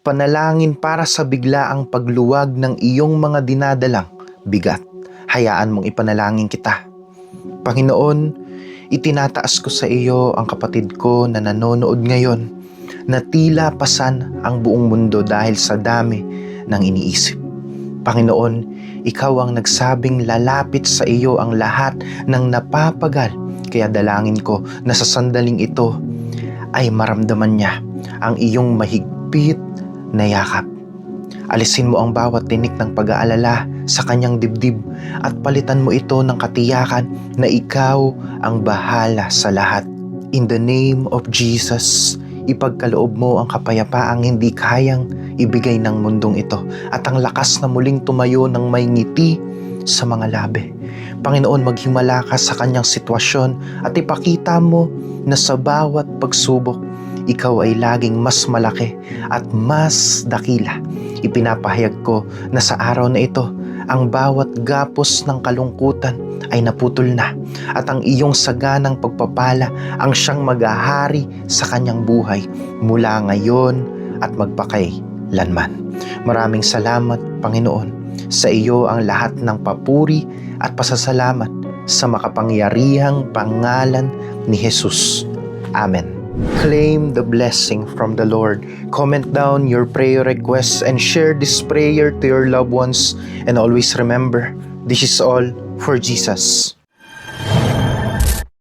panalangin para sa biglaang pagluwag ng iyong mga dinadalang bigat. Hayaan mong ipanalangin kita. Panginoon, itinataas ko sa iyo ang kapatid ko na nanonood ngayon na tila pasan ang buong mundo dahil sa dami ng iniisip. Panginoon, ikaw ang nagsabing lalapit sa iyo ang lahat ng napapagal. Kaya dalangin ko na sa sandaling ito ay maramdaman niya ang iyong mahigpit na yakap. Alisin mo ang bawat tinik ng pag-aalala sa kanyang dibdib at palitan mo ito ng katiyakan na ikaw ang bahala sa lahat. In the name of Jesus, ipagkaloob mo ang kapayapaang hindi kayang ibigay ng mundong ito at ang lakas na muling tumayo ng may ngiti sa mga labi. Panginoon, maghimala ka sa kanyang sitwasyon at ipakita mo na sa bawat pagsubok, ikaw ay laging mas malaki at mas dakila. Ipinapahayag ko na sa araw na ito, ang bawat gapos ng kalungkutan ay naputol na at ang iyong saganang pagpapala ang siyang maghahari sa kanyang buhay mula ngayon at magpakailanman. Maraming salamat, Panginoon. Sa iyo ang lahat ng papuri at pasasalamat sa makapangyarihang pangalan ni Jesus. Amen. Claim the blessing from the Lord. Comment down your prayer requests and share this prayer to your loved ones. And always remember, this is all for Jesus.